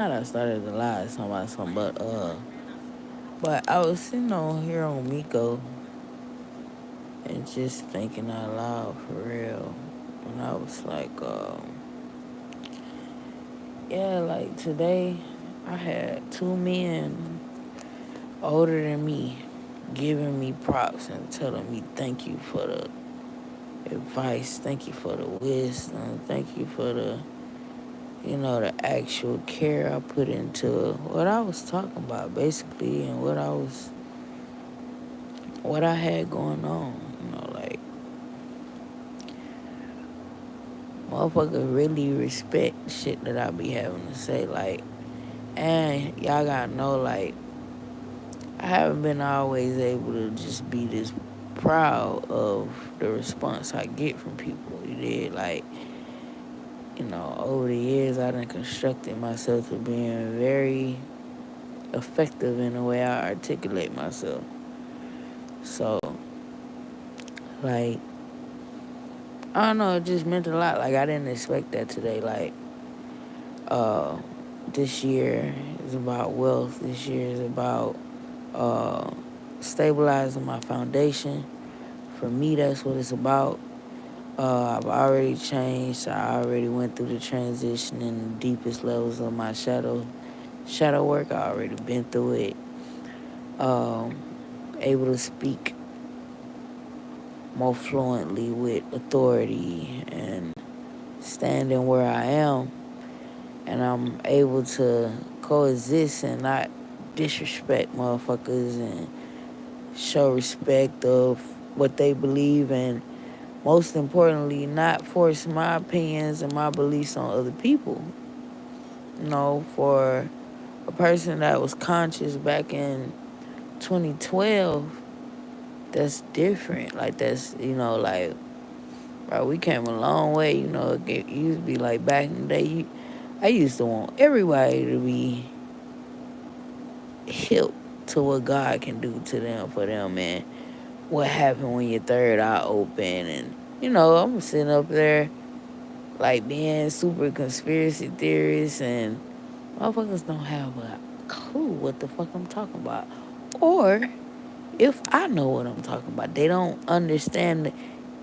Not I started the lie talking about something, but I was sitting on here on Miko and just thinking out loud for real. And I was like, yeah, like today I had two men older than me giving me props and telling me thank you for the advice, thank you for the wisdom, thank you for the actual care I put into what I was talking about basically and what I had going on. Like motherfuckers really respect shit that I be having to say. Like, and y'all gotta know, like, I haven't been always able to just be this proud of the response I get from people. You did, like, over the years I done constructed myself to being very effective in the way I articulate myself. So, like, I don't know, it just meant a lot. Like, I didn't expect that today. Like, uh, this year is about wealth. This year is about uh, stabilizing my foundation. For me, that's what it's about. I've already changed. I already went through the transition in the deepest levels of my shadow work. I already been through it. Um, Able to speak more fluently with authority and standing where I am, and I'm able to coexist and not disrespect motherfuckers and show respect of what they believe, and most importantly not force my opinions and my beliefs on other people. For a person that was conscious back in 2012, that's different. Like, that's, like, bro, we came a long way. It used to be like back in the day, I used to want everybody to be hip to what God can do to them, for them, and what happened when your third eye open. And, I'm sitting up there, like, being super conspiracy theorists, and motherfuckers don't have a clue what the fuck I'm talking about. Or, if I know what I'm talking about, they don't understand it.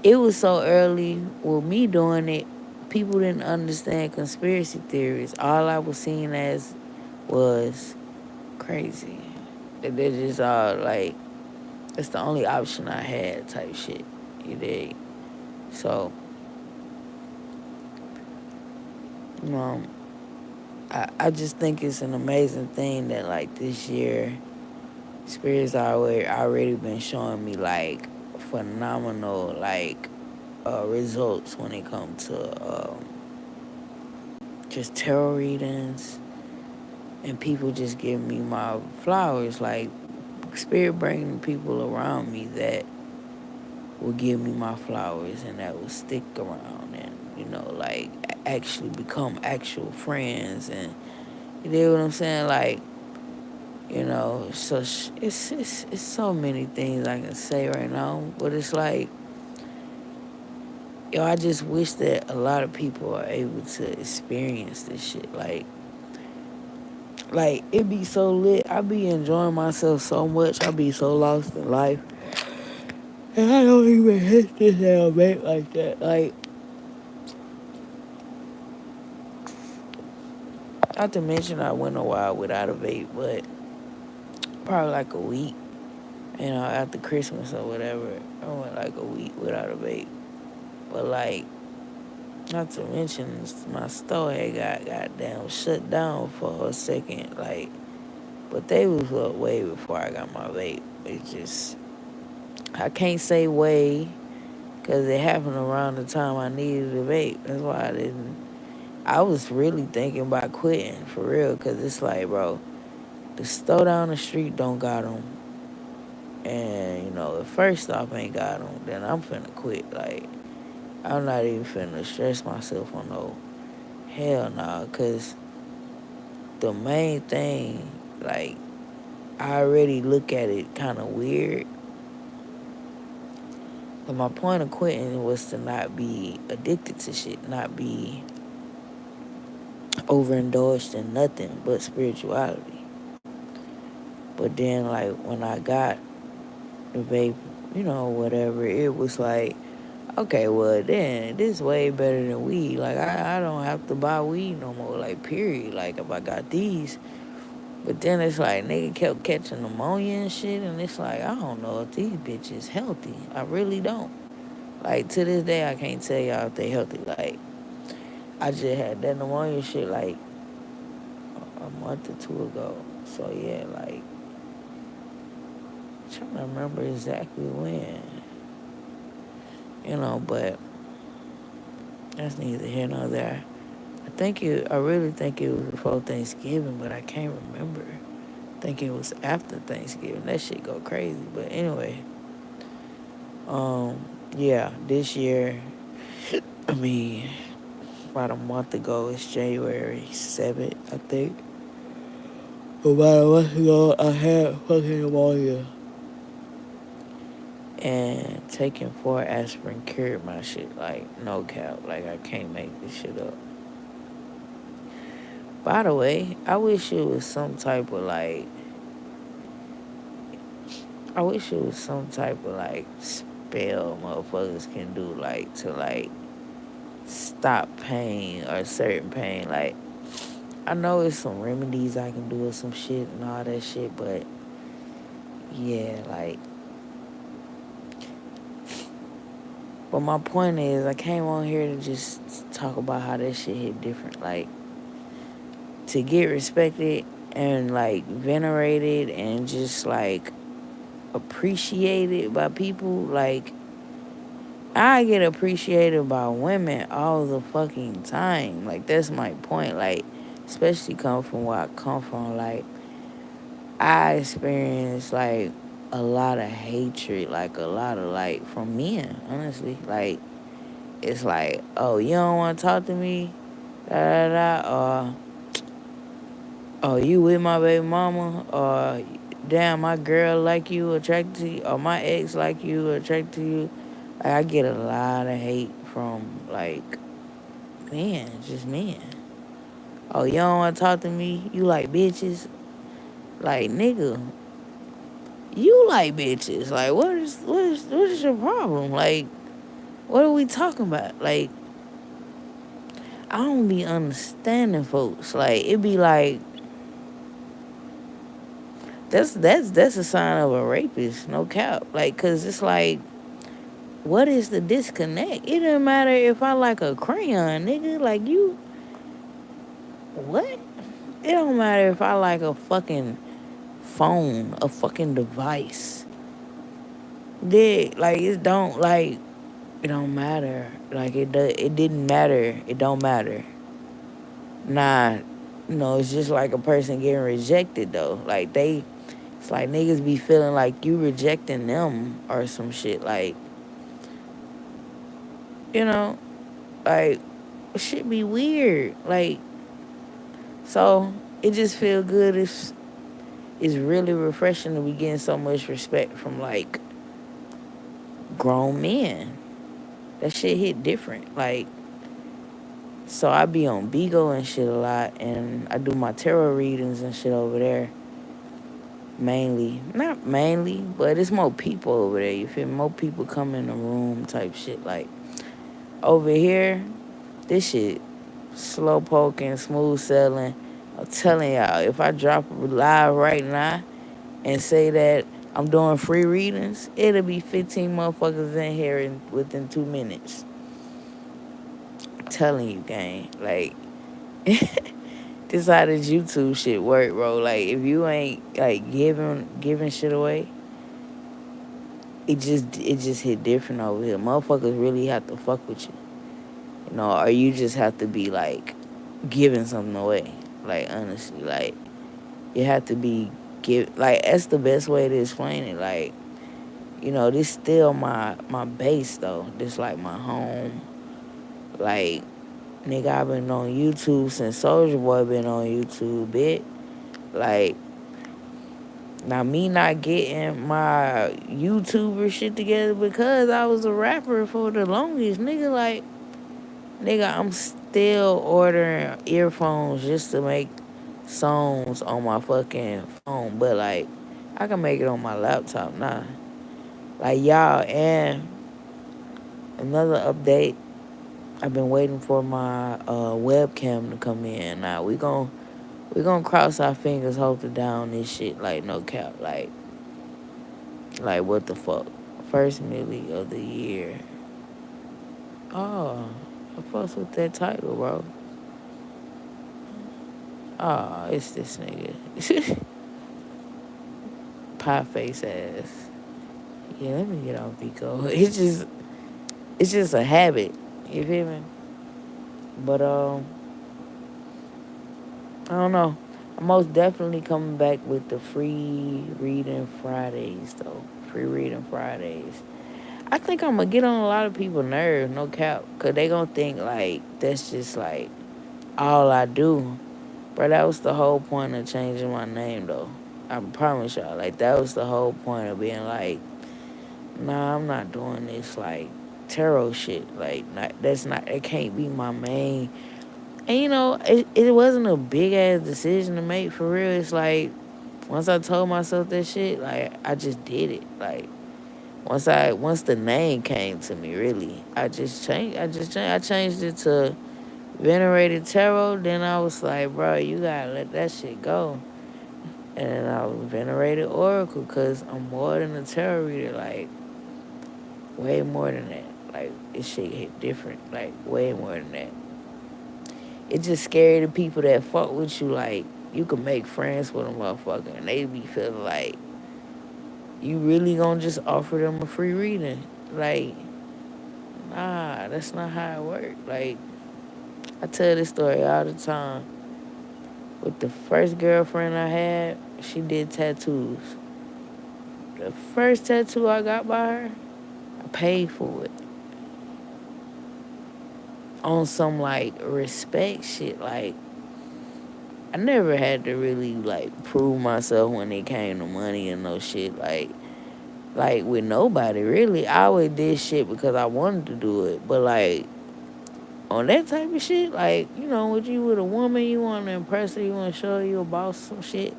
It was so early with me doing it, people didn't understand conspiracy theories. All I was seeing as was crazy. They're just all like, it's the only option I had type shit. You dig? So, you know, I just think it's an amazing thing that, like, this year, Spirit's already been showing me, like, phenomenal, like, results when it comes to just tarot readings and people just giving me my flowers. Like, Spirit bringing people around me that will give me my flowers and that will stick around and, like, actually become actual friends. And you know what I'm saying? Like, so it's so many things I can say right now, but it's like, I just wish that a lot of people are able to experience this shit. Like, it be so lit. I be enjoying myself so much. I be so lost in life. And I don't even hit this hell, mate, like that. Like, not to mention I went a while without a vape, but probably like a week. After Christmas or whatever, I went like a week without a vape. But, like, not to mention my store had got goddamn shut down for a second. Like, but they was up way before I got my vape. It's just, I can't say way because it happened around the time I needed a vape. That's why I didn't. I was really thinking about quitting for real, because it's like, bro, the store down the street don't got them. And, if first stop ain't got them, then I'm finna quit. Like, I'm not even finna stress myself on no hell nah, because the main thing, like, I already look at it kind of weird. But my point of quitting was to not be addicted to shit, not be overindulged in nothing but spirituality. But then, like, when I got the vape, whatever, it was like, okay, well, then this way better than weed. Like, I don't have to buy weed no more, like, period. Like, if I got these. But then it's like, nigga kept catching pneumonia and shit, and it's like, I don't know if these bitches healthy. I really don't. Like, to this day, I can't tell y'all if they healthy. Like, I just had that pneumonia shit, like, a month or two ago. So, yeah, like, I'm trying to remember exactly when. But that's neither here nor there. I really think it was before Thanksgiving, but I can't remember. I think it was after Thanksgiving. That shit go crazy. But anyway, yeah, this year, I mean, about a month ago, it's January 7th, I think. About a month ago, I had fucking pneumonia. And taking 4 aspirin cured my shit, like, no cap. Like, I can't make this shit up. By the way, I wish it was some type of, like, spell motherfuckers can do, like, to, like, stop pain or certain pain. Like, I know it's some remedies I can do or some shit and all that shit, but, yeah, like, but my point is, I came on here to just talk about how that shit hit different. Like, to get respected and, like, venerated and just, like, appreciated by people, like, I get appreciated by women all the fucking time. Like, that's my point. Like, especially come from where I come from. Like, I experience, like, a lot of hatred, like, a lot of, like, from men, honestly. Like, it's like, oh, you don't want to talk to me? Da da da. Or, oh, you with my baby mama? Or, damn, my girl like you, attracted to you. Or my ex like you, attracted to you. Like, I get a lot of hate from, like, men, just men. Oh, you don't want to talk to me? You like bitches? Like, nigga, you like bitches. Like, what is your problem? Like, what are we talking about? Like, I don't be understanding folks. Like, it be like, that's a sign of a rapist, no cap. Like, cause it's like, what is the disconnect? It doesn't matter if I like a crayon, nigga. Like, you, what? It don't matter if I like a fucking phone, a fucking device. Like, it don't, like, it don't matter. Like, it didn't matter. It don't matter. Nah, it's just like a person getting rejected, though. Like, it's like niggas be feeling like you rejecting them or some shit. Like, like, shit be weird. Like, so it just feel good. It's really refreshing to be getting so much respect from, like, grown men. That shit hit different. Like, so I be on Bigo and shit a lot, and I do my tarot readings and shit over there. Mainly. Not mainly, but it's more people over there. You feel me? More people come in the room type shit. Like, over here, this shit slow poking, smooth selling. I'm telling y'all, if I drop live right now and say that I'm doing free readings, it'll be 15 motherfuckers in here within 2 minutes. I'm telling you, gang. Like, this how this YouTube shit work, bro. Like, if you ain't, like, giving shit away, it just hit different over here. Motherfuckers really have to fuck with you. Or you just have to be, like, giving something away. Like, honestly, like, you have to be like, that's the best way to explain it. Like, this still my base, though. This, like, my home. Like, nigga, I've been on YouTube since Soulja Boy been on YouTube, bitch. Like, now me not getting my YouTuber shit together because I was a rapper for the longest, nigga. Like, nigga, I'm still still ordering earphones just to make songs on my fucking phone, but like I can make it on my laptop now. Like y'all, and another update. I've been waiting for my webcam to come in. Now we gonna cross our fingers, hope to down this shit. Like no cap. Like what the fuck? First milli of the year. Oh, I fucks with that title, bro. Oh, it's this nigga. Pie face ass. Yeah, let me get off Pico. It's just a habit. You feel me? But I don't know. I'm most definitely coming back with the free reading Fridays though. Free reading Fridays. I think I'm gonna get on a lot of people's nerves, no cap, cause they gonna think like that's just like all I do. Bro, that was the whole point of changing my name though. I promise y'all, like that was the whole point of being like, nah, I'm not doing this like tarot shit. Like it can't be my main. And you know, it wasn't a big ass decision to make for real. It's like once I told myself that shit, like I just did it. Like once the name came to me, really, I changed it to Venerated Tarot. Then I was like, bro, you gotta let that shit go. And then I was Venerated Oracle, cause I'm more than a tarot reader. Like way more than that. Like this shit hit different. Like way more than that. It's just scary to people that fuck with you. Like you can make friends with a motherfucker, and they be feeling like you really gonna just offer them a free reading. Like, nah, that's not how it works. Like, I tell this story all the time. With the first girlfriend I had, she did tattoos. The first tattoo I got by her, I paid for it. On some, like, respect shit. Like, I never had to really, like, prove myself when it came to money and no shit. Like, with nobody, really. I always did shit because I wanted to do it. But, like, on that type of shit, like, you know, with you with a woman, you want to impress her, you want to show her you about some shit.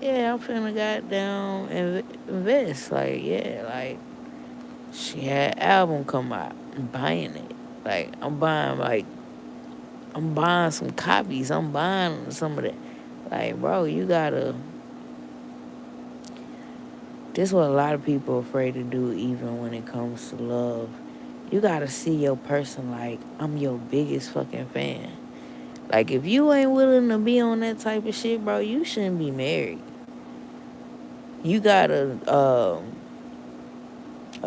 Yeah, I'm finna goddamn invest. Like, yeah, like, she had an album come out. I'm buying it. Like, I'm buying some copies. I'm buying some of that. Like, bro, you gotta. This is what a lot of people are afraid to do, even when it comes to love. You gotta see your person like, I'm your biggest fucking fan. Like, if you ain't willing to be on that type of shit, bro, you shouldn't be married. You got a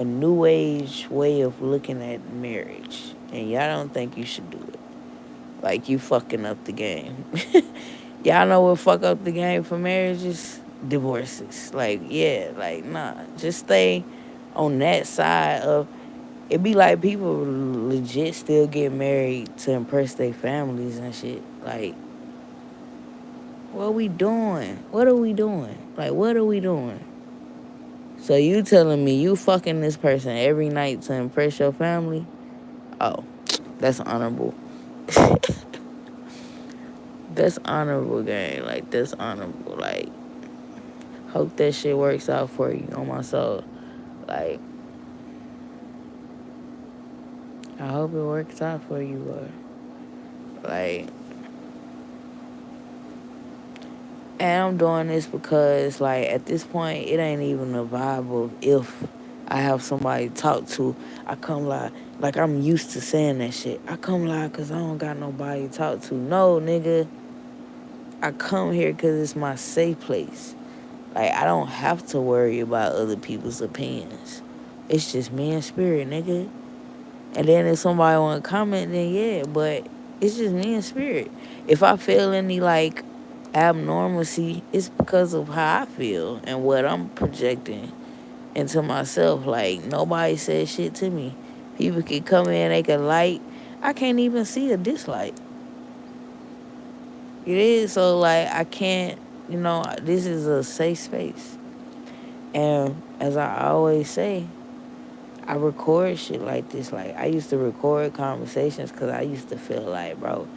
new age way of looking at marriage, and y'all don't think you should do it. Like, you fucking up the game. Y'all know what fuck up the game for marriages? Divorces. Like, yeah, like, nah. Just stay on that side of... It be like people legit still get married to impress their families and shit. Like, what we doing? What are we doing? Like, what are we doing? So you telling me you fucking this person every night to impress your family? Oh, that's honorable. That's honorable, gang. Like, that's honorable. Like, hope that shit works out for you on my soul. Like, I hope it works out for you, boy. Like, and I'm doing this because, like, at this point, it ain't even a vibe of if I have somebody to talk to, I come live. Like, I'm used to saying that shit. I come live because I don't got nobody to talk to. No, nigga. I come here because it's my safe place. Like, I don't have to worry about other people's opinions. It's just me and spirit, nigga. And then if somebody want to comment, then yeah, but it's just me and spirit. If I feel any, like, abnormalcy, it's because of how I feel and what I'm projecting into myself. Like, nobody said shit to me. People can come in, they can like. I can't even see a dislike. It is, so, like, I can't, you know, this is a safe space. And as I always say, I record shit like this. Like, I used to record conversations because I used to feel like, bro,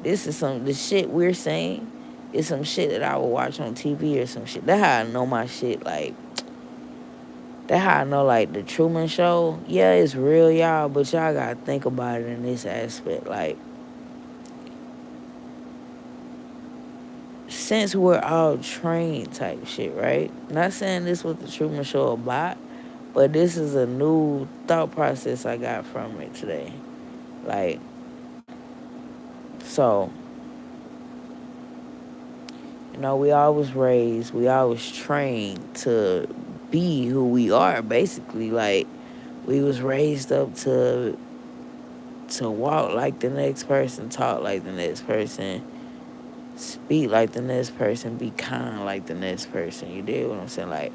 the shit we're saying is some shit that I would watch on TV or some shit. That's how I know my shit, like, that's how I know, like, the Truman Show, yeah, it's real, y'all, but y'all gotta think about it in this aspect. Like, since we're all trained type shit, right? Not saying this was the Truman Show about, but this is a new thought process I got from it today. Like, so, we always raised, we always trained to be who we are, basically. Like, we was raised up to walk like the next person, talk like the next person, speak like the next person, be kind like the next person. You dig what I'm saying? Like,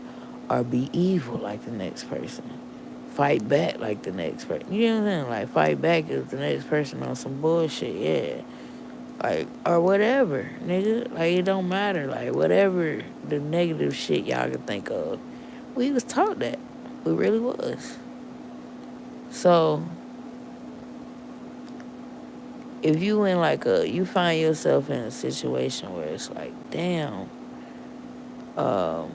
or be evil like the next person. Fight back like the next person. You know what I'm saying? Like, fight back if the next person on some bullshit, yeah. Like, or whatever, nigga. Like, it don't matter. Like, whatever the negative shit y'all can think of. We was taught that. We really was. So, if you you find yourself in a situation where it's like, damn, um,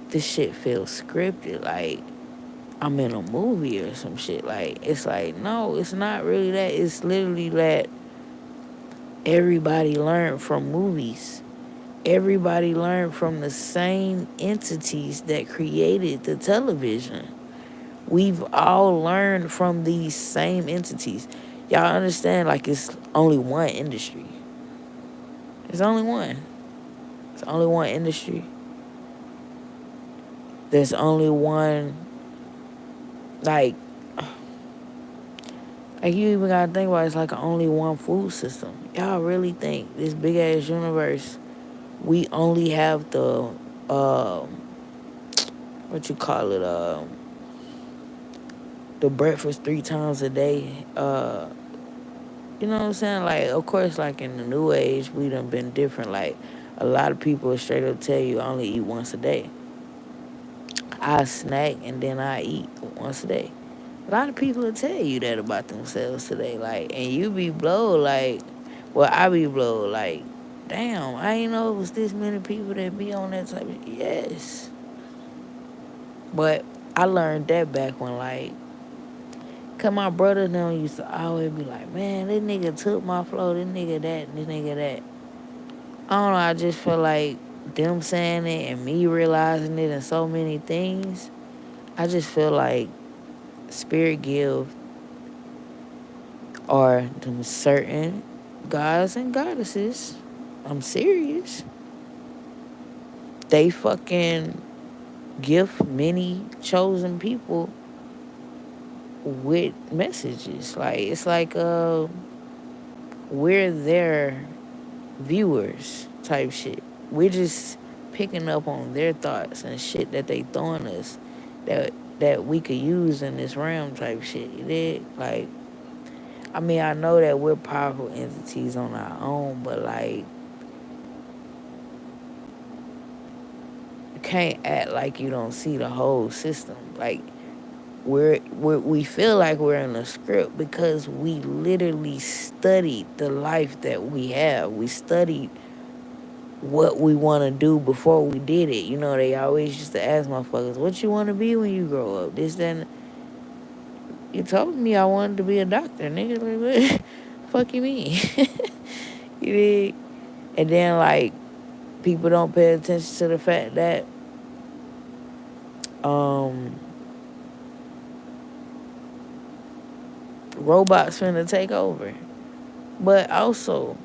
this shit feels scripted, like I'm in a movie or some shit. Like, it's like, no, it's not really that. It's literally that everybody learned from movies. Everybody learned from the same entities that created the television. We've all learned from these same entities. Y'all understand, like, it's only one industry. There's only one. It's only one industry. There's only one, like you even gotta think about it, it's like only one food system. Y'all really think this big ass universe, we only have the, what you call it, the breakfast 3 times a day, you know what I'm saying? Like, of course, like in the new age, we done been different. Like, a lot of people straight up tell you I only eat once a day. I snack and then I eat once a day. A lot of people will tell you that about themselves today. Like, and you be blowed, like, well, I be blowed, like, damn, I ain't know it was this many people that be on that type of, yes. But I learned that back when, like, cause my brother them used to always be like, man, this nigga took my flow, this nigga that, this nigga that. I don't know, I just feel like them saying it and me realizing it and so many things, I just feel like spirit give or them certain gods and goddesses, I'm serious, they fucking gift many chosen people with messages. Like, it's like we're their viewers type shit. We're just picking up on their thoughts and shit that they throwing us that we could use in this realm type shit. You did? Like, I mean, I know that we're powerful entities on our own, but like, you can't act like you don't see the whole system. Like, we feel like we're in a script because we literally studied the life that we have. We studied what we want to do before we did it. You know, they always used to ask motherfuckers, what you want to be when you grow up? This, then. You told me I wanted to be a doctor, nigga. Like, what fuck you mean? You dig? And then, like, people don't pay attention to the fact that robots finna take over. But also,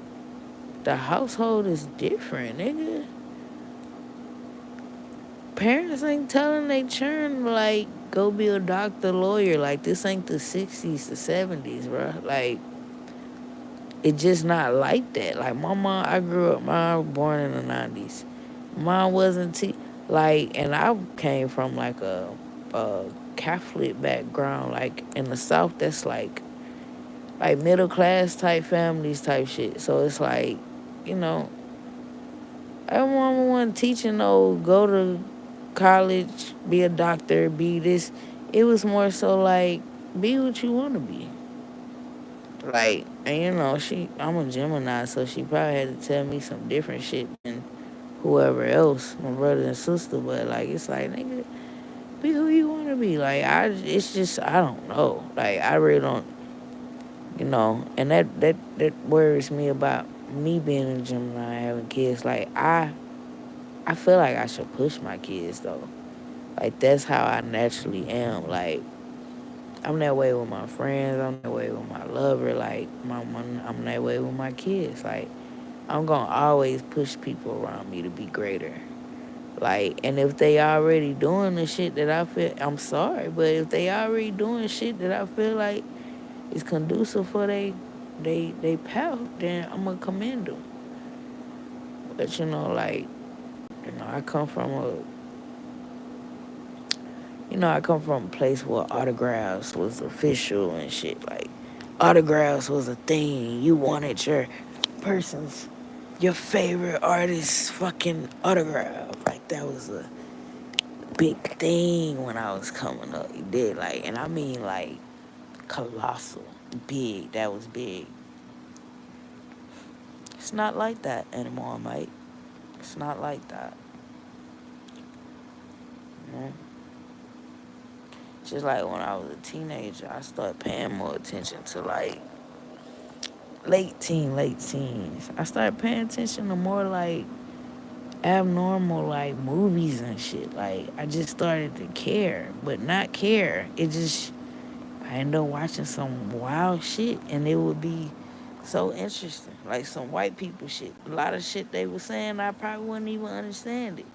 the household is different, nigga. Parents ain't telling they children, like, go be a doctor, lawyer. Like, this ain't the 60s, the 70s, bro. Like, it just not like that. Like, my mom, I grew up, mom was born in the 90s. Mom wasn't, like, and I came from, like, a Catholic background. Like, in the South, that's, like middle class type families type shit. So it's like, you know, I mama wasn't teaching no go to college, be a doctor, be this. It was more so like, be what you want to be. Like, and I'm a Gemini, so she probably had to tell me some different shit than whoever else, my brother and sister. But like, it's like, nigga, be who you want to be. Like, it's just, I don't know. Like, I really don't, and that worries me about me being a Gemini, having kids. Like, I feel like I should push my kids though. Like, that's how I naturally am. Like, I'm that way with my friends. I'm that way with my lover. Like, I'm that way with my kids. Like, I'm gonna always push people around me to be greater. Like, and if they already doing the shit that I feel, I'm sorry, but if they already doing shit that I feel like is conducive for they pal, then I'm gonna commend them. But like, I come from I come from a place where autographs was official and shit. Like, autographs was a thing. You wanted your favorite artist's fucking autograph. Like, that was a big thing when I was coming up. You did, like, and I mean, like, colossal, big. That was big. It's not like that anymore, mate. It's not like that. You know? Just like when I was a teenager, I started paying more attention to, like, late teens. I started paying attention to more, like, abnormal, like, movies and shit. Like, I just started to care, but not care. I ended up watching some wild shit, and it would be so interesting. Like, some white people shit. A lot of shit they were saying, I probably wouldn't even understand it.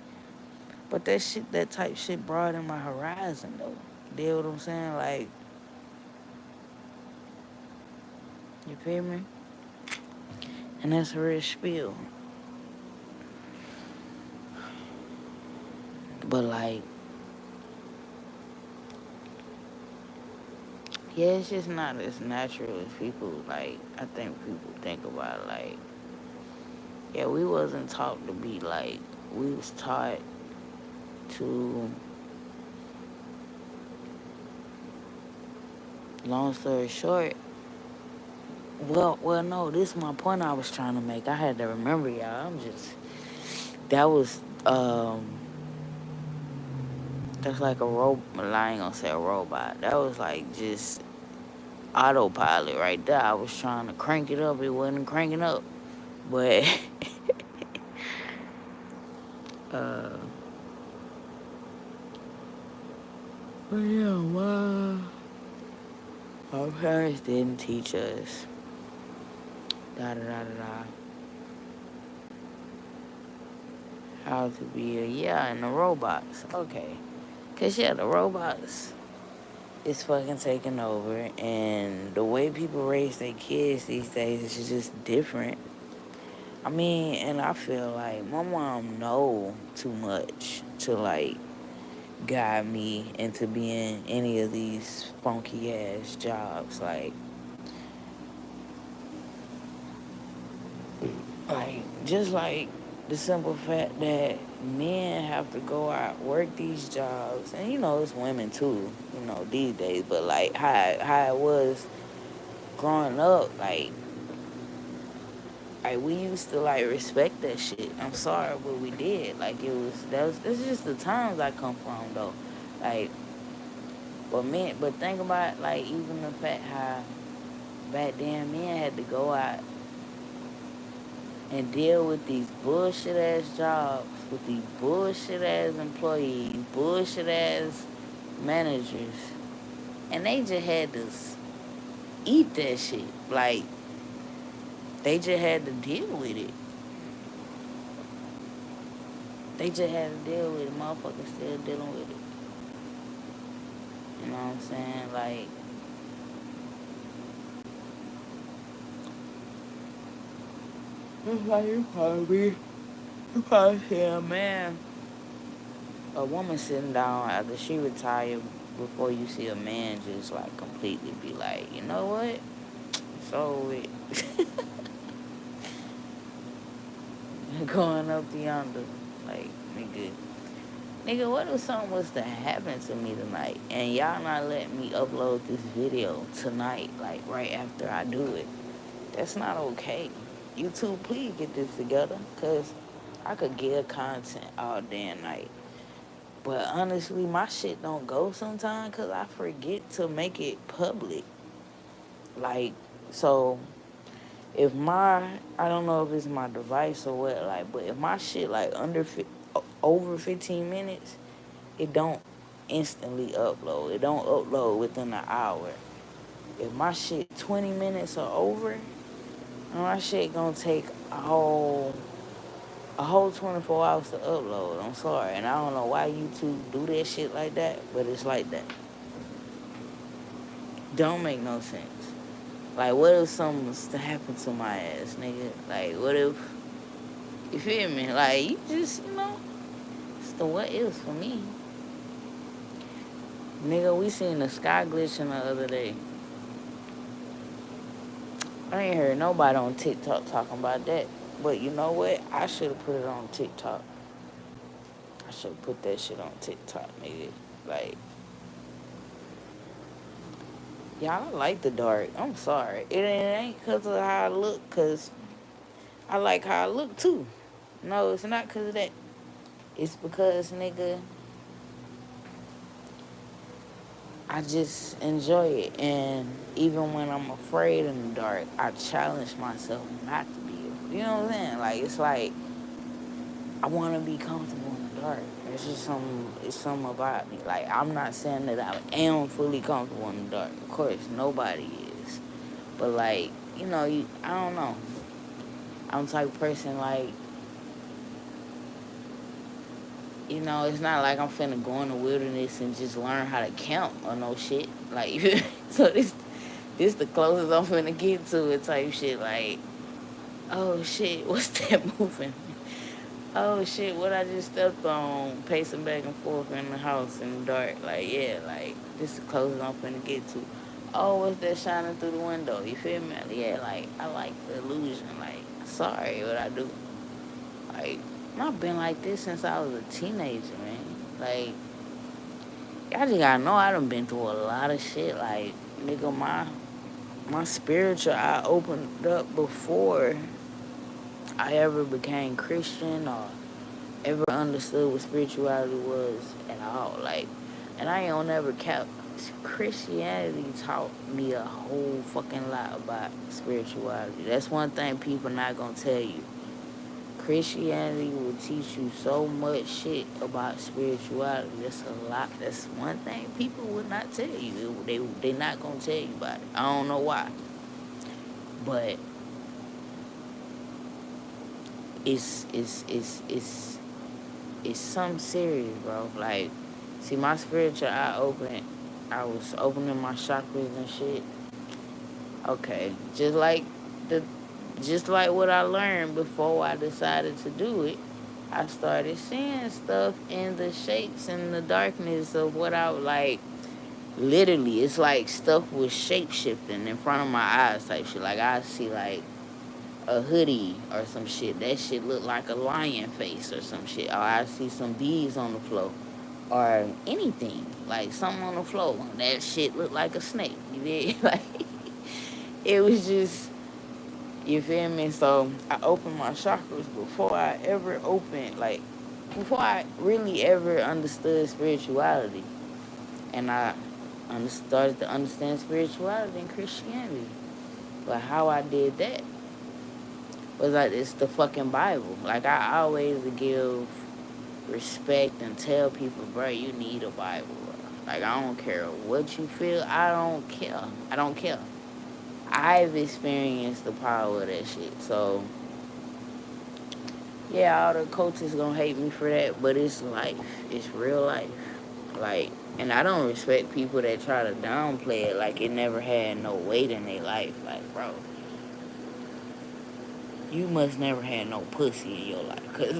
But that type shit broadened my horizon, though. You know what I'm saying? Like, you feel me? And that's a real spiel. But, like, yeah, it's just not as natural as people, like, I think people think about it. Like, yeah, we wasn't taught to be, like, we was taught to, long story short, no, this is my point I was trying to make. I had to remember, y'all. That was, that's like a robot. I ain't gonna say a robot. That was like just autopilot right there. I was trying to crank it up. It wasn't cranking up. But, uh, but yeah, wow. Our parents didn't teach us. Da da da da da. How to be and the robots. Okay. Cause yeah, the robots is fucking taking over, and the way people raise their kids these days is just different. I mean, and I feel like my mom know too much to, like, guide me into being any of these funky ass jobs. Like, just like the simple fact that men have to go out, work these jobs, and it's women too, these days, but like how it was growing up, like we used to, like, respect that shit. I'm sorry, but we did. Like, that's just the times I come from though. Like, but think about, like, even the fact how back then men had to go out and deal with these bullshit ass jobs, with these bullshit ass employees, bullshit ass managers, and they just had to eat that shit. Like, they just had to deal with it. They just had to deal with it. Motherfuckers still dealing with it. You know what I'm saying? Like, it's like you probably see a man, a woman sitting down after she retired, before you see a man just, like, completely be like, you know what? So it going up the yonder, like, nigga. Nigga, what if something was to happen to me tonight and y'all not letting me upload this video tonight, like right after I do it? That's not okay. YouTube, please get this together, because I could give content all day and night. But honestly, my shit don't go sometimes because I forget to make it public. Like, so if I don't know if it's my device or what, like, but if my shit like over 15 minutes, it don't instantly upload. It don't upload within an hour. If my shit 20 minutes or over, my shit gonna take a whole 24 hours to upload. I'm sorry. And I don't know why YouTube do that shit like that, but it's like that. Don't make no sense. Like, what if something was to happen to my ass, nigga? Like, what if, you feel me? Like, you just, it's the what ifs for me. Nigga, we seen the sky glitching the other day. I ain't heard nobody on TikTok talking about that. But you know what? I should have put it on TikTok. I should have put that shit on TikTok, nigga. Like, y'all, I like the dark. I'm sorry. It ain't because of how I look, because I like how I look, too. No, it's not because of that. It's because, nigga, I just enjoy it. And even when I'm afraid in the dark, I challenge myself not to be. You know what I'm saying? Like, it's like, I want to be comfortable in the dark. It's something about me. Like, I'm not saying that I am fully comfortable in the dark. Of course, nobody is. But, like, I don't know. I'm the type of person, like, it's not like I'm finna go in the wilderness and just learn how to count or no shit. Like, so this the closest I'm finna get to it type shit. Like, oh shit, what's that moving? Oh shit, what I just stepped on, pacing back and forth in the house in the dark. Like, yeah, like, this the closest I'm finna get to. Oh, what's that shining through the window? You feel me? Yeah, like, I like the illusion. Like, sorry what I do. Like, I've been like this since I was a teenager, man. Like, y'all just gotta know I done been through a lot of shit. Like, nigga, my spiritual eye opened up before I ever became Christian or ever understood what spirituality was at all. Like, and I ain't gonna never cap. Christianity taught me a whole fucking lot about spirituality. That's one thing people not gonna tell you. Christianity will teach you so much shit about spirituality. That's a lot. That's one thing people would not tell you. They not gonna tell you about it. I don't know why, but it's something serious, bro. Like, see, my spiritual eye open. I was opening my chakras and shit. Okay, just like what I learned before I decided to do it. I started seeing stuff in the shapes and the darkness of what I was like. Literally, it's like stuff was shape shifting in front of my eyes type shit. Like, I see like a hoodie or some shit. That shit look like a lion face or some shit. Or I see some bees on the floor. Or anything. Like something on the floor. That shit look like a snake. You did? Like, it was just, you feel me? So I opened my chakras before I ever before I really ever understood spirituality. And I started to understand spirituality and Christianity. But how I did that was like, it's the fucking Bible. Like, I always give respect and tell people, bro, you need a Bible, bro. Like, I don't care what you feel. I don't care. I don't care. I've experienced the power of that shit. So, yeah, all the coaches gonna hate me for that, but it's life. It's real life. Like, and I don't respect people that try to downplay it like it never had no weight in their life. Like, bro, you must never had no pussy in your life. Cause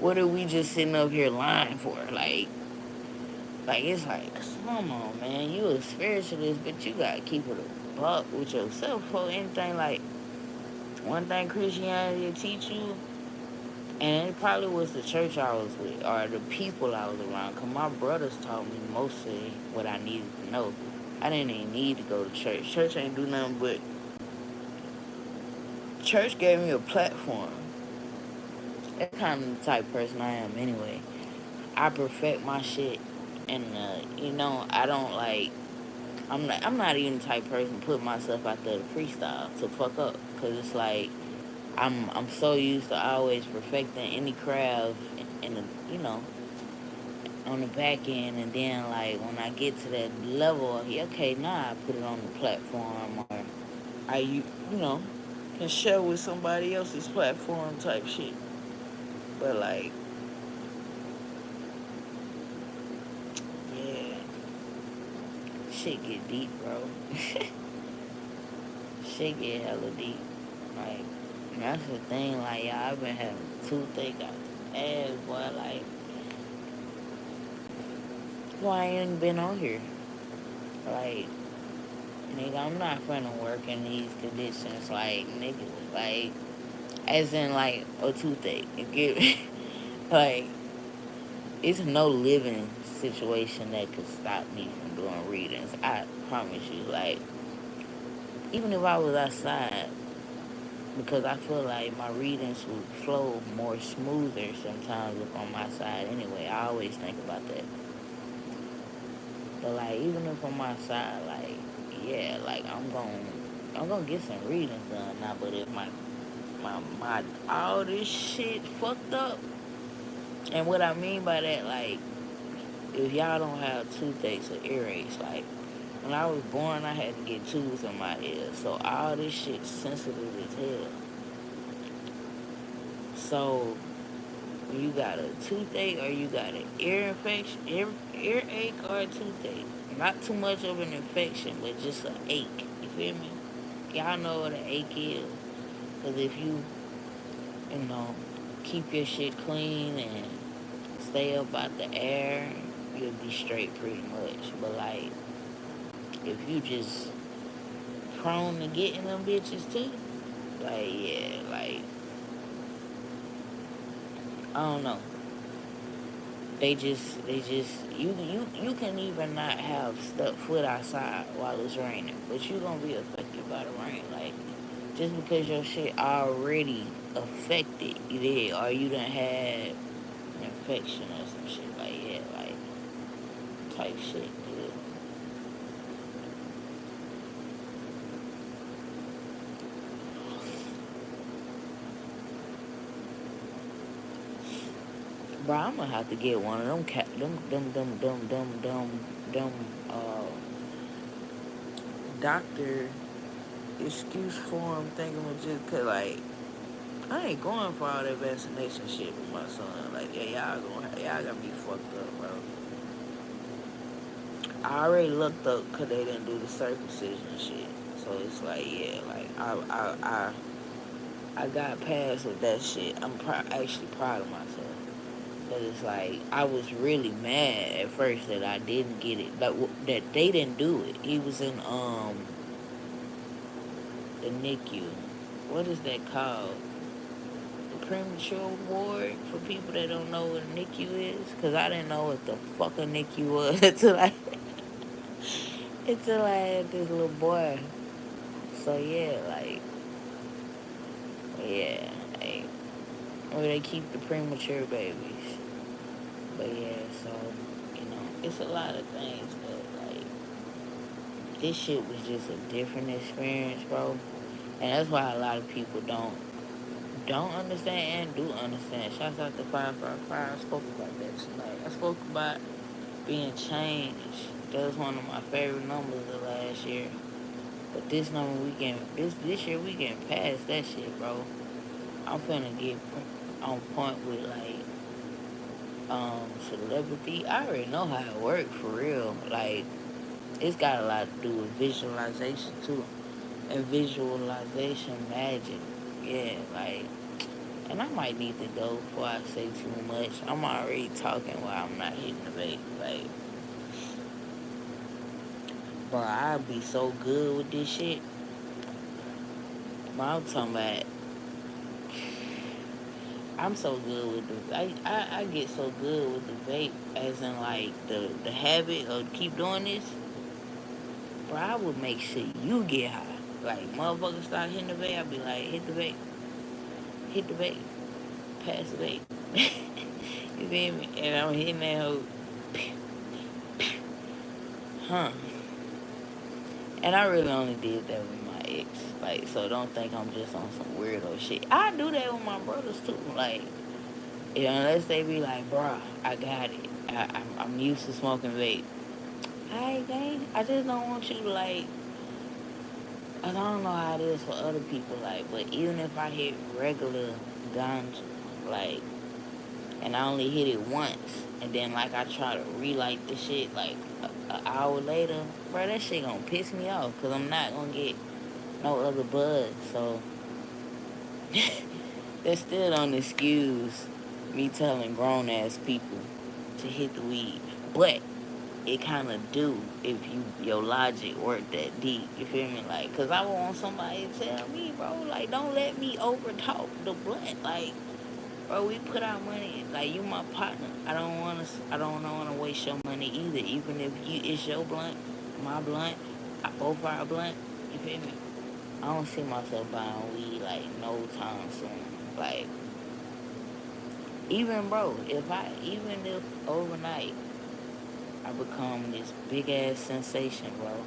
what are we just sitting up here lying for? Like, it's like, come on, man. You a spiritualist, but you gotta keep it a buck with yourself for anything. Like, one thing Christianity will teach you And it probably was the church I was with or the people I was around. Because my brothers taught me mostly what I needed to know. I didn't even need to go to church. Church ain't do nothing but... Church gave me a platform. That's kind of the type of person I am anyway. I perfect my shit. And, I don't like... I'm not even the type of person to put myself out there to freestyle, to fuck up. Because it's like... I'm so used to always perfecting any craft in the, on the back end, and then like when I get to that level, okay, now I put it on the platform, or I can share with somebody else's platform type shit. But like, yeah, shit get deep, bro. Shit get hella deep. Like, that's the thing. Like, y'all, I've been having toothache out the ass, boy. Like, why I ain't been on here? Like, nigga, I'm not finna work in these conditions. Like, nigga, like, as in, like, a toothache. You get me? Like, it's no living situation that could stop me from doing readings. I promise you. Like, even if I was outside, because I feel like my readings would flow more smoother sometimes if I'm outside anyway. I always think about that. But like, even if I'm outside, like, yeah, like I'm gonna get some readings done now. But if my all this shit fucked up, and what I mean by that, like, if y'all don't have toothaches or earaches, like, when I was born, I had to get tubes in my ears, so all this shit sensitive as hell. So you got a toothache or you got an ear infection, earache or a toothache. Not too much of an infection, but just an ache. You feel me? Y'all know what an ache is. Because if you know, keep your shit clean and stay up out the air, you'll be straight pretty much. But like, if you just prone to getting them bitches too, like, yeah, like, I don't know. You can even not have stuck foot outside while it's raining, but you gonna be affected by the rain. Like, just because your shit already affected, you did, or you done had an infection or some shit, like, yeah, like, type shit, dude. Bro, I'm gonna have to get one of them them doctor excuse form thingamajig, cause like, I ain't going for all that vaccination shit with my son. Like, yeah, y'all got me fucked up, bro. I already looked up because they didn't do the circumcision shit. So it's like, yeah, like, I got past with that shit. I'm actually proud of myself. But it's like, I was really mad at first that I didn't get it. Like, that they didn't do it. He was in, the NICU. What is that called? Premature ward, for people that don't know what a NICU is, because I didn't know what the fuck a NICU was until I had this little boy. So yeah, like, yeah, like, where they keep the premature babies. But yeah, so, it's a lot of things that, like, this shit was just a different experience, bro. And that's why a lot of people don't understand and do understand. Shouts out to 555. I spoke about that tonight. I spoke about being changed. That was one of my favorite numbers of last year. But this number this year we getting past that shit, bro. I'm finna get on point with like celebrity. I already know how it works for real. Like, it's got a lot to do with visualization too. And visualization magic. Yeah, like, and I might need to go before I say too much. I'm already talking while I'm not hitting the bait. Like, bro, I'll be so good with this shit. But I'm talking about, I'm so good with the I get so good with the vape, as in like the habit of keep doing this. Bro, I would make sure you get high. Like motherfuckers start hitting the vape, I'd be like, hit the vape, pass the vape. You feel me? And I'm hitting that hoe, huh? And I really only did that with my ex. Like, so don't think I'm just on some weirdo shit. I do that with my brothers too. Like, unless they be like, bruh, I got it. I'm used to smoking vape. Alright, gang. I just don't want you to like. I don't know how it is for other people. Like, but even if I hit regular ganja, like, and I only hit it once, and then like I try to relight the shit like an hour later, bro, that shit gonna piss me off because I'm not gonna get no other buzz. So that still don't excuse me telling grown ass people to hit the weed, but it kind of do if your logic work that deep. You feel me? Like, cause I want somebody to tell me, bro, like, don't let me over talk the blunt. Like, bro, we put our money. Like, you my partner. I don't wanna waste your money either. Even if it's your blunt, my blunt, both our blunt. You feel me? I don't see myself buying weed like no time soon. Like, even bro, even if overnight I become this big ass sensation, bro,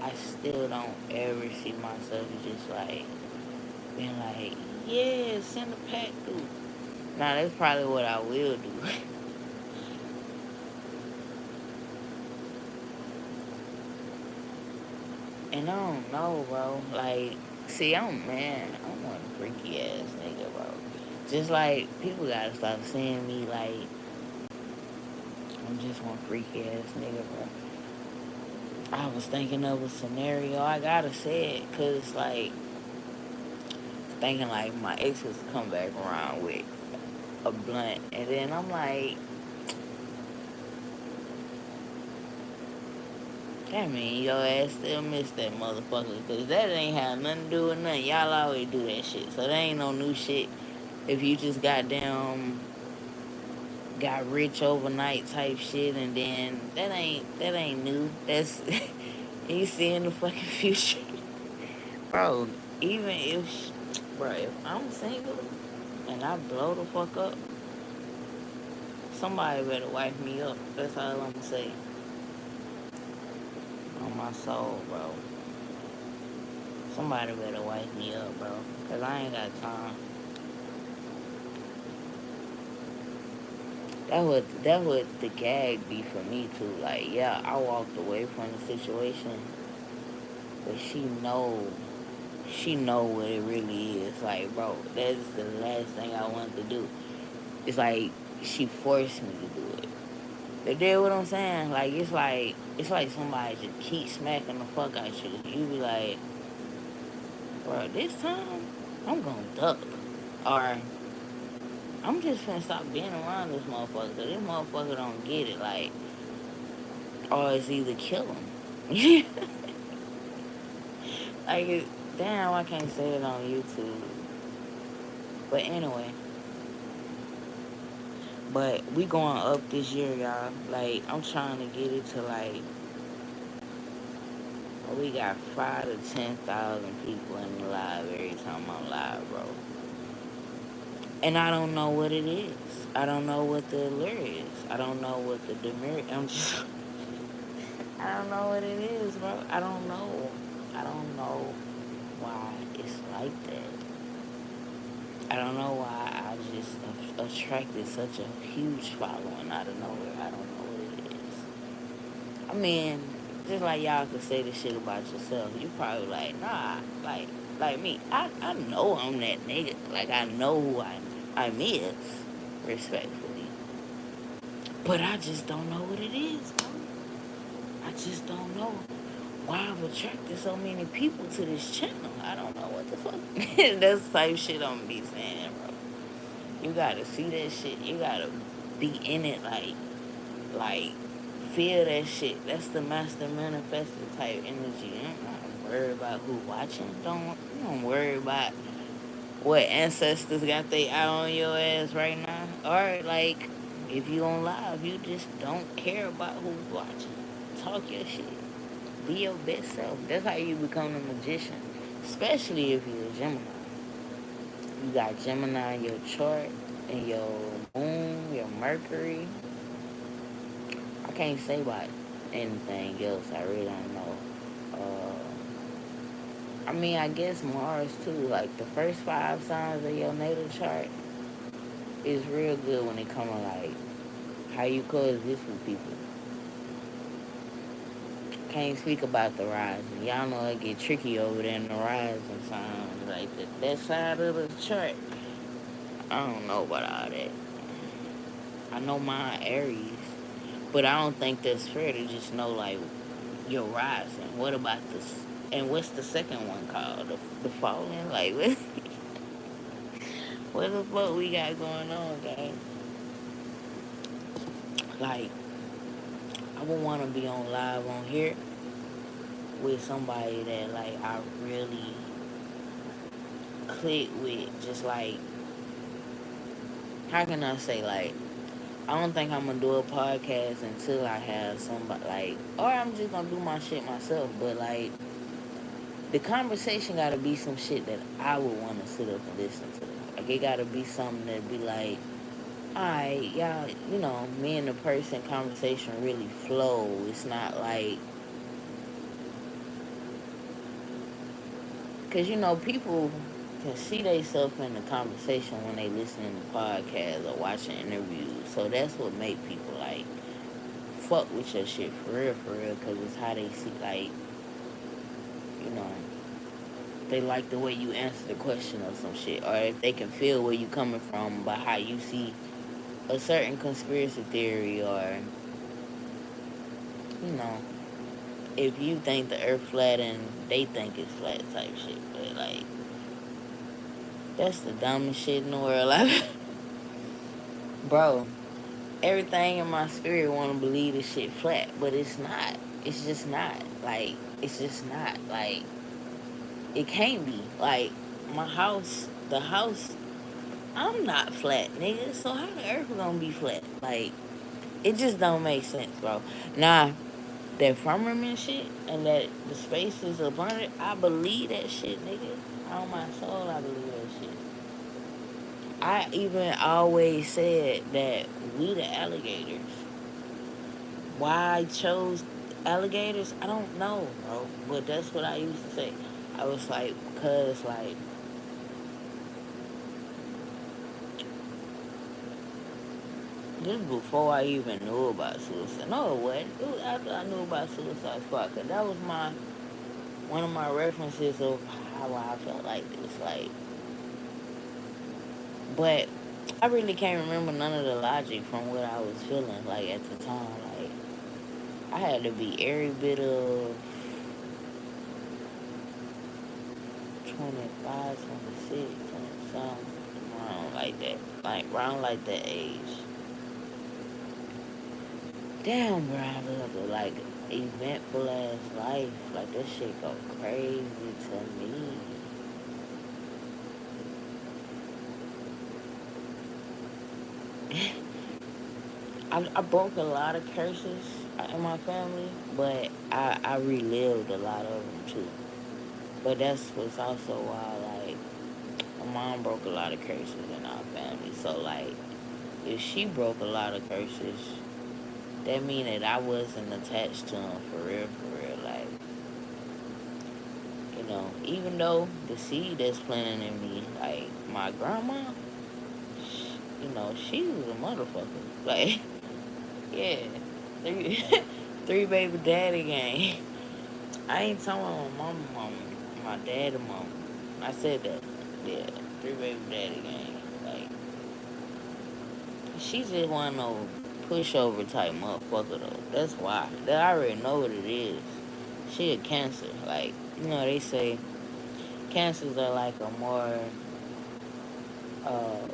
I still don't ever see myself just like being like, yeah, send a pack through. Now that's probably what I will do. And I don't know, bro. Like, see, I'm one freaky ass nigga, bro. Just like people gotta stop seeing me like I'm just one freaky ass nigga, bro. I was thinking of a scenario. I gotta say it, cause like thinking like my ex was to come back around with a blunt, and then I'm like, that mean your ass still miss that motherfucker, cause that ain't have nothing to do with nothing. Y'all always do that shit, so that ain't no new shit. If you just got rich overnight type shit, and then that ain't new. That's you see in the fucking future, bro. Even if, bro, if I'm single and I blow the fuck up, somebody better wipe me up. That's all I'm gonna say. On my soul, bro. Somebody better wipe me up, bro. Cause I ain't got time. That would the gag be for me too. Like, yeah, I walked away from the situation, but she know what it really is. Like, bro, that's the last thing I wanted to do. It's like she forced me to do it. You get what I'm saying? Like, it's like somebody just keep smacking the fuck out you. You be like, bro, this time I'm gonna duck, or I'm just finna stop being around this motherfucker. This motherfucker don't get it. Like, or it's either kill him. Like, damn, I can't say it on YouTube. But anyway, but we going up this year, y'all. Like, I'm trying to get it to like, we got 5 to 10,000 people in the live every time I'm live, bro. And I don't know what it is. I don't know what the allure is. I don't know what the demerit. I don't know what it is, bro. I don't know. I don't know why it's like that. I don't know why I just attracted such a huge following out of nowhere. I don't know what it is. I mean, just like y'all could say this shit about yourself, you probably like, nah, like me. I know I'm that nigga. Like, I know who I miss, respectfully. But I just don't know what it is, bro. I just don't know why I've attracted so many people to this channel. I don't know what the fuck. That's the type shit I'm gonna be saying, bro. You gotta see that shit. You gotta be in it, like feel that shit. That's the master manifestor type energy. I'm not worried about who watching. Don't worry about what ancestors got they eye on your ass right now? Or like, if you on live, you just don't care about who's watching. Talk your shit. Be your best self. That's how you become a magician. Especially if you're a Gemini. You got Gemini in your chart and your moon, your Mercury. I can't say about anything else. I really don't know. I mean, I guess Mars too. Like the first 5 signs of your natal chart is real good when it comes to like how you coexist with people. Can't speak about the rising. Y'all know it get tricky over there in the rising signs. Like that side of the chart. I don't know about all that. I know my Aries, but I don't think that's fair to just know like your rising. What about this? And what's the second one called? The falling? Like what the fuck we got going on, guys? Like I would want to be on live on here with somebody that like I really click with. Just like how can I say like I don't think I'm gonna do a podcast until I have somebody like, or I'm just gonna do my shit myself. But like, the conversation gotta be some shit that I would want to sit up and listen to. Like, it gotta be something that be like, alright, y'all, me and the person conversation really flow. It's not like, cause people can see themselves in the conversation when they listening to podcasts or watching interviews. So that's what make people like fuck with your shit for real, cause it's how they see, like, you know, they like the way you answer the question or some shit, or if they can feel where you coming from by how you see a certain conspiracy theory, or, you know, if you think the earth flat and they think it's flat type shit, but like, that's the dumbest shit in the world. Like, bro, everything in my spirit want to believe this shit flat, but it's not. It's just not. Like, it's just not. Like, it can't be. Like, the house, I'm not flat, nigga. So how the earth gonna be flat? Like, it just don't make sense, bro. Nah, that firmament shit and that the space is upon it, I believe that shit, nigga. On my soul, I believe that shit. I even always said that we the alligators. Why I chose alligators, I don't know, bro. But that's what I used to say. I was like, cause like this before I even knew about suicide. No, it wasn't. It was after I knew about Suicide Squad. Cause that was one of my references of how I felt like this. Like, but I really can't remember none of the logic from what I was feeling like at the time. Like, I had to be every bit of 25, 26, 20 something, around like that. Like, around like that age. Damn, bro, I live a, like, eventful ass life. Like, that shit go crazy to me. I broke a lot of curses in my family, but I relived a lot of them too. But that's what's also why, like, my mom broke a lot of curses in our family. So, like, if she broke a lot of curses, that mean that I wasn't attached to them for real, for real. Like, even though the seed that's planted in me, like, my grandma, she was a motherfucker. Like, yeah, three, three baby daddy gang. I ain't talking about my mama, my daddy mama. I said that. Yeah, three baby daddy gang. Like, she just one of those pushover type motherfucker though. That's why. I already know what it is. She a Cancer. Like, they say Cancers are like a more uh,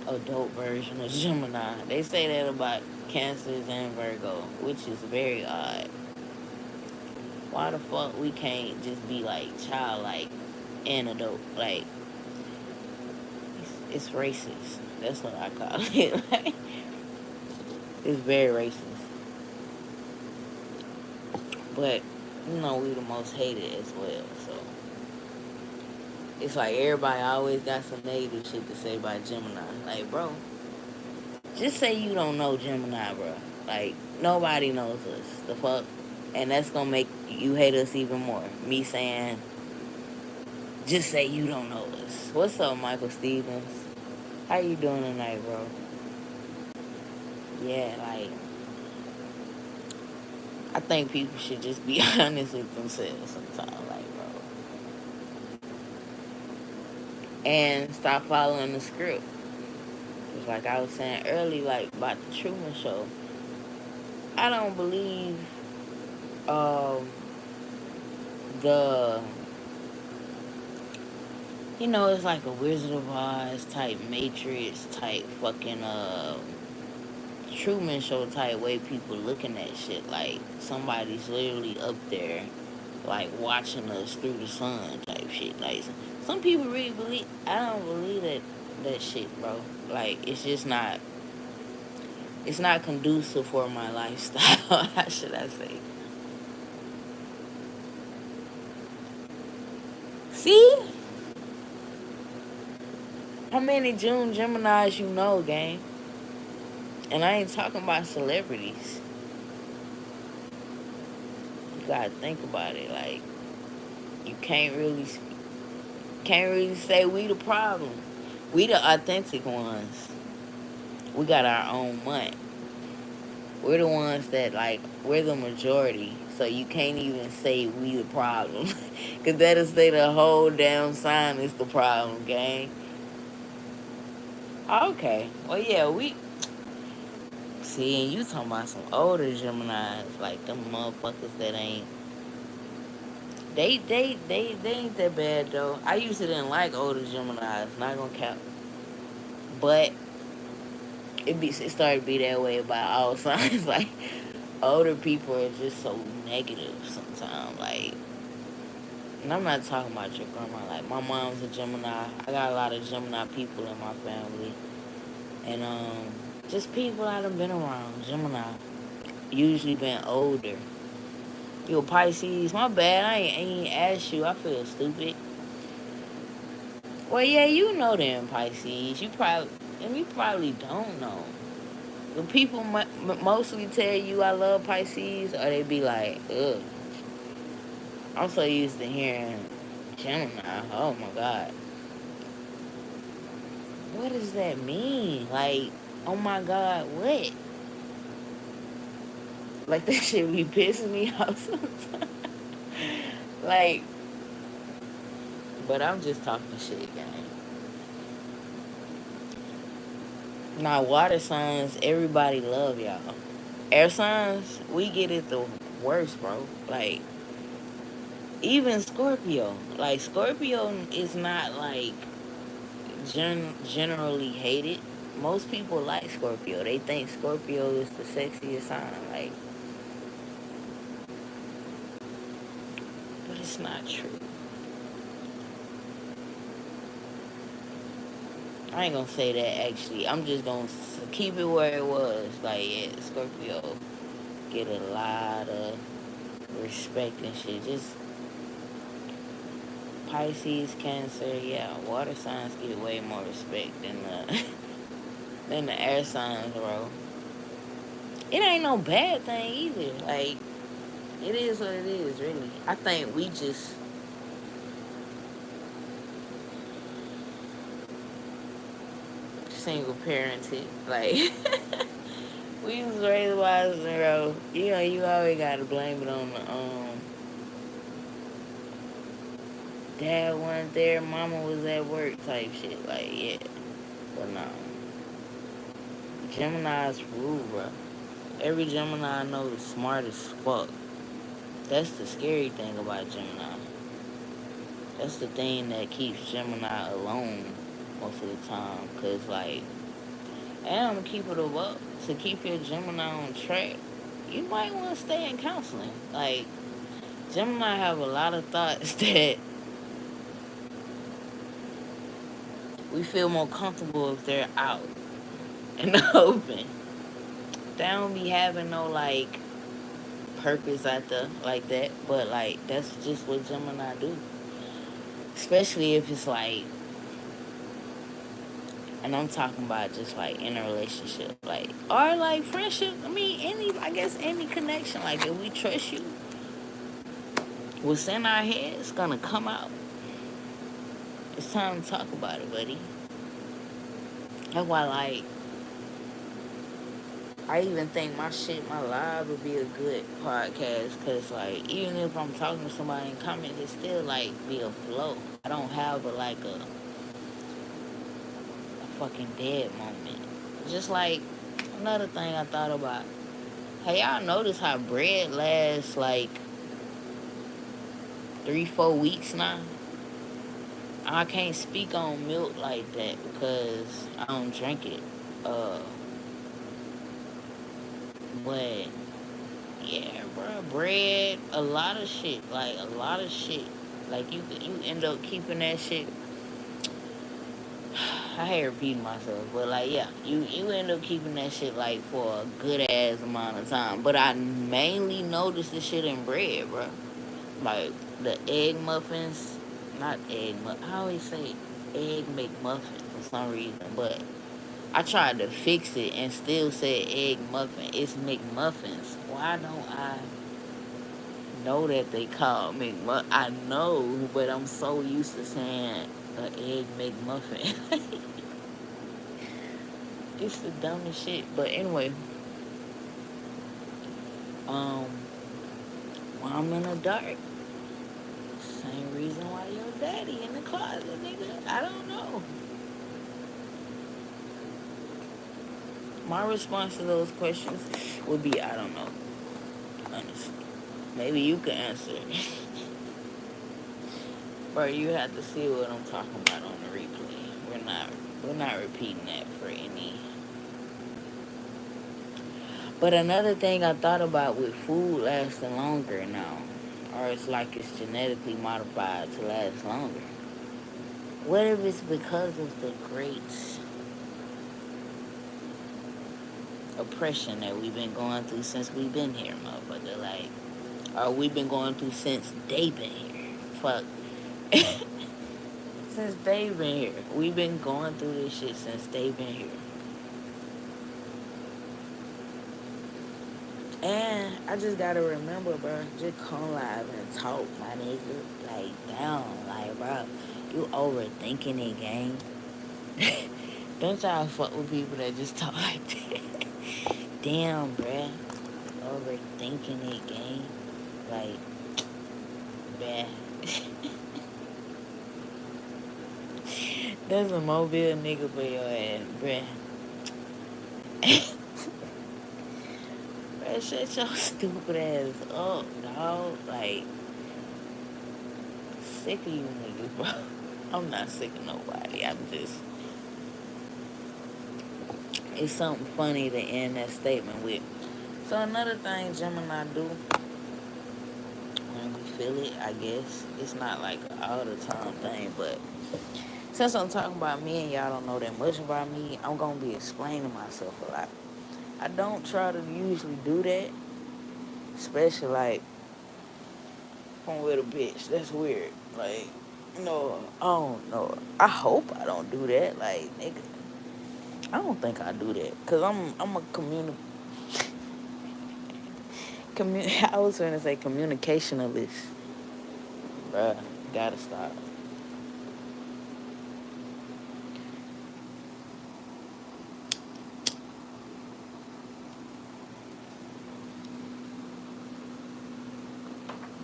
adult version of Gemini. They say that about Cancers and Virgo, which is very odd. Why the fuck we can't just be like childlike and adult? Like, It's racist. That's what I call it. Like, it's very racist. But, you know, we the most hated as well. So, it's like everybody always got some negative shit to say about Gemini. Like, bro, just say you don't know Gemini, bro. Like, nobody knows us. The fuck? And that's gonna make you hate us even more. Me saying, just say you don't know us. What's up, Michael Stevens? How you doing tonight, bro? Yeah, like, I think people should just be honest with themselves sometimes, like, bro. And stop following the script. Just like I was saying earlier, like, about the Truman Show. I don't believe um, the, you know, it's like a Wizard of Oz type Matrix type fucking Truman Show type way people looking at shit. Like somebody's literally up there, like watching us through the sun type shit. Like some people really believe. I don't believe that shit, bro. Like it's just not. It's not conducive for my lifestyle. How should I say? See how many June Geminis you know, gang? And I ain't talking about celebrities. You gotta think about it. Like you can't really say we the problem. We the authentic ones. We got our own month. We're the ones that like we're the majority. So you can't even say we the problem. Cause that'll say the whole damn sign is the problem, gang. Okay. Well yeah, we see and you talking about some older Geminis, like them motherfuckers that ain't they ain't that bad though. I used to didn't like older Geminis, not gonna count. But it started to be that way about all signs. Like older people are just so negative sometimes. Like, and I'm not talking about your grandma. Like my mom's a Gemini. I got a lot of Gemini people in my family, and just people I done been around. Gemini usually been older. You a Pisces? My bad. I ain't asked you. I feel stupid. Well, yeah, you know them Pisces. You probably don't know. Do people mostly tell you I love Pisces, or they be like, ugh. I'm so used to hearing Gemini. Oh my god. What does that mean? Like, oh my god, what? Like, that shit be pissing me off sometimes. Like, but I'm just talking shit, gang. Now, water signs, everybody love y'all. Air signs, we get it the worst, bro. Like, even Scorpio. Like, Scorpio is not, like, generally hated. Most people like Scorpio. They think Scorpio is the sexiest sign. Like, but it's not true. I ain't gonna say that actually. I'm just gonna keep it where it was. Like, yeah, Scorpio get a lot of respect and shit. Just Pisces, Cancer, yeah, water signs get way more respect than the than the air signs, bro. It ain't no bad thing either. Like, it is what it is, really. I think we just single parented. Like, we was raised wise, bro. You know, you always gotta blame it on the dad wasn't there, mama was at work type shit. Like, yeah. But no. Gemini's rule, bro. Every Gemini I know is smart as fuck. That's the scary thing about Gemini. That's the thing that keeps Gemini alone most of the time. Cause like, and I'm gonna keep it up to keep your Gemini on track. You might want to stay in counseling. Like, Gemini have a lot of thoughts that we feel more comfortable if they're out in the open. They don't be having no like purpose at the like that, but like that's just what Gemini do. Especially if it's like, and I'm talking about just like in a relationship, like or like friendship. I mean, I guess any connection. Like if we trust you, what's in our head is gonna come out. It's time to talk about it, buddy. That's why, like, I even think my live would be a good podcast, cause like even if I'm talking to somebody in comments, it still like be a flow. I don't have like a fucking dead moment. Just like another thing I thought about. Hey, y'all notice how bread lasts like 3-4 weeks now? I can't speak on milk like that because I don't drink it. Uh, but yeah, bro, bread, a lot of shit, like a lot of shit. Like you end up keeping that shit. I hate repeating myself, but like yeah, you end up keeping that shit like for a good ass amount of time. But I mainly noticed this shit in bread, bro. Like the egg muffins, not egg. I always say egg McMuffin for some reason, but I tried to fix it and still said egg muffin. It's McMuffins. Why don't I know that they call McMuffin? I know, but I'm so used to saying an egg McMuffin. It's the dumbest shit. But anyway, um, when I'm in the dark, same reason why your daddy in the closet, nigga. I don't know. My response to those questions would be, I don't know. Honestly, maybe you can answer. Bro, you have to see what I'm talking about on the replay. We're not repeating that for any. But another thing I thought about with food lasting longer now, or it's like it's genetically modified to last longer. What if it's because of the great oppression that we've been going through since we've been here, motherfucker? Like, or we've been going through since they been here. Fuck. Since they've been here. We've been going through this shit since they've been here. And I just gotta remember, bro, just come live and talk, my nigga. Like, down. Like, bro, you overthinking it, gang. Don't y'all fuck with people that just talk like that. Damn, bruh. Overthinking it, gang. Like, bruh. That's a mobile nigga for your ass, bruh. Bruh, shut your stupid ass up, dog. Like, sick of you niggas, bro. I'm not sick of nobody. I'm just... It's something funny to end that statement with. So another thing Gemini do when we feel it, I guess, it's not like an all the time thing, but since I'm talking about me and y'all don't know that much about me, I'm gonna be explaining myself a lot. I don't try to usually do that, especially like if I'm with a bitch. That's weird. Like, no, I don't know. I hope I don't do that. Like, nigga, I don't think I do that, cause I'm a I was gonna say communicationalist. Bruh, gotta stop.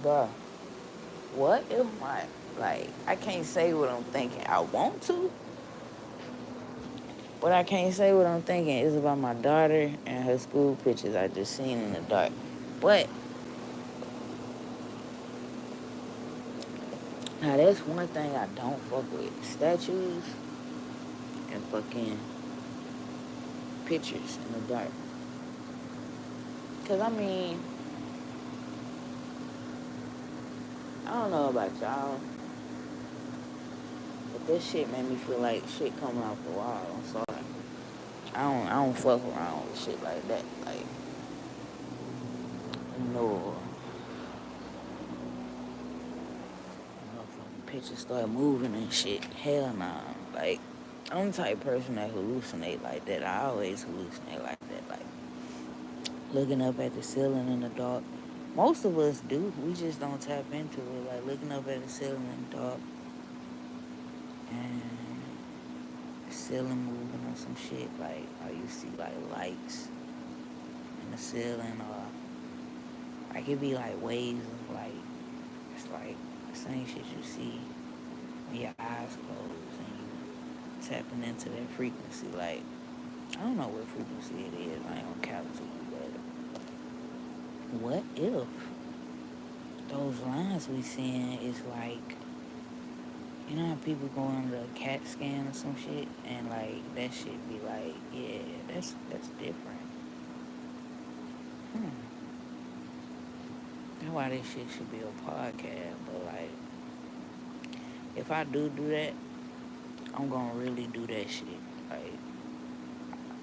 Bruh, what if I can't say what I'm thinking. I want to, but I can't say what I'm thinking. It's about my daughter and her school pictures I just seen in the dark. But, now that's one thing I don't fuck with. Statues and fucking pictures in the dark. Cause I mean, I don't know about y'all, but This shit made me feel like shit coming off the wall. I'm sorry. I don't fuck around with shit like that. Like, no. Motherfucking pictures start moving and shit. Hell nah. Like, I'm the type of person that hallucinate like that. I always hallucinate like that. Like, looking up at the ceiling in the dark. Most of us do. We just don't tap into it. Like, looking up at the ceiling in the dark and the ceiling moving or some shit. Like, or you see, like, lights in the ceiling, or like it be like waves of light. It's like the same shit you see when your eyes closed and you tapping into that frequency. Like, I don't know what frequency it is. I ain't gonna count to you, but what if those lines we seeing is like, you know how people go under a CAT scan or some shit, and like that shit be like, yeah, that's different. That's why this shit should be a podcast. But like, if I do that, I'm gonna really do that shit. Like,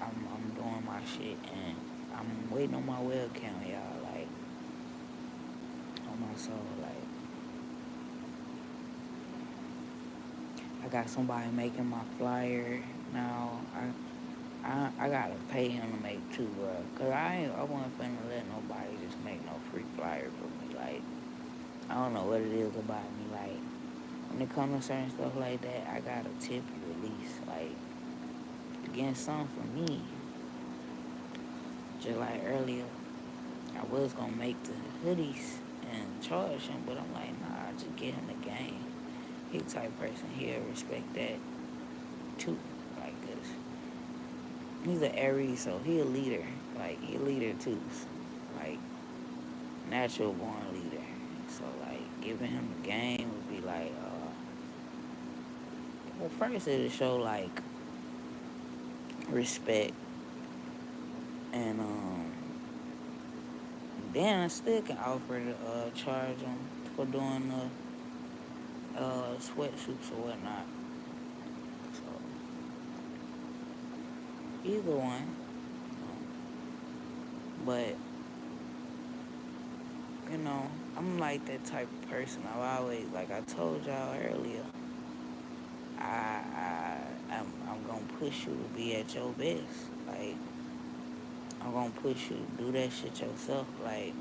I'm doing my shit, and I'm waiting on my webcam, y'all. Like, on my soul, like, I got somebody making my flyer now. I gotta pay him to make two, bro. Cause I wasn't finna let nobody just make no free flyer for me. Like, I don't know what it is about me. Like, when it comes to certain stuff like that, I gotta tip you at least. Like, getting something for me. Just like earlier, I was gonna make the hoodies and charge him, but I'm like, nah, just get him the game. He the type of person, he'll respect that too. Like this. He's an Aries, so he a leader. Like, he a leader too. Like, natural born leader. So like, giving him the game would be like, well, first it'll show like respect, and then I still can offer to charge him for doing the sweatsuits or whatnot. So either one, but you know, I'm like that type of person. I've always, like I told y'all earlier, I'm gonna push you to be at your best. Like, I'm gonna push you to do that shit yourself. Like,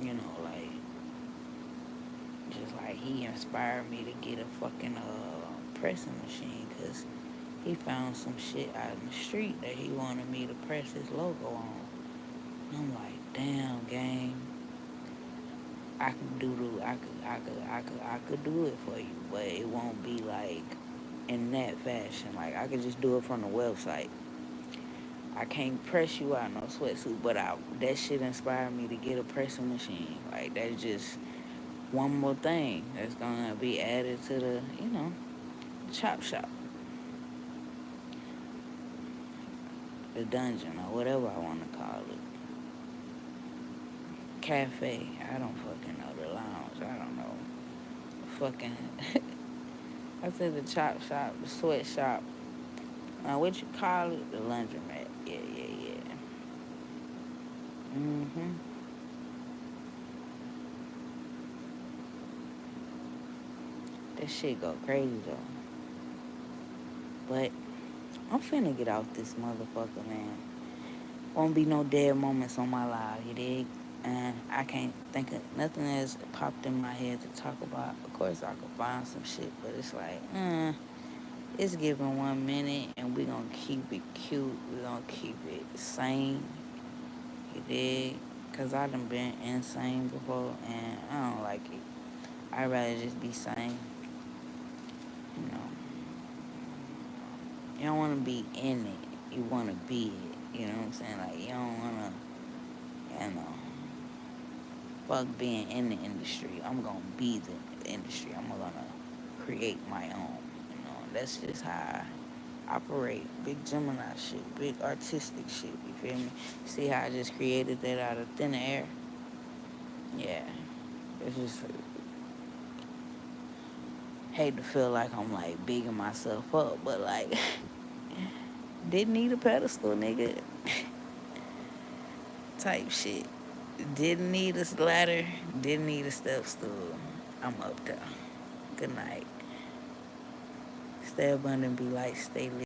you know, like, just like he inspired me to get a fucking pressing machine, cause he found some shit out in the street that he wanted me to press his logo on. And I'm like, damn, gang, I could do it for you, but it won't be like in that fashion. Like, I could just do it from the website. I can't press you out no sweatsuit, but that shit inspired me to get a pressing machine. Like, that's just one more thing that's gonna be added to the, chop shop, the dungeon, or whatever I want to call it. Cafe. I don't fucking know. The lounge. I don't know. Fucking. I said the chop shop, the sweat shop. What you call it? The laundromat. Yeah. Mm-hmm. That shit go crazy though. But I'm finna get out this motherfucker, man. Won't be no dead moments on my live, you dig? And I can't think of nothing that's popped in my head to talk about. Of course, I could find some shit, but it's like, it's given 1 minute, and we gonna keep it cute. We gonna keep it sane, you dig? Cause I done been insane before, and I don't like it. I'd rather just be sane, you know. You don't want to be in it. You want to be it. You know what I'm saying? Like, you don't want to, fuck being in the industry. I'm going to be the industry. I'm going to create my own. You know, that's just how I operate. Big Gemini shit. Big artistic shit. You feel me? See how I just created that out of thin air? Yeah. It's just hate to feel like I'm like bigging myself up, but like didn't need a pedestal, nigga. Type shit. Didn't need a ladder, didn't need a step stool. I'm up there. Good night. Stay abundant, be light, stay lit.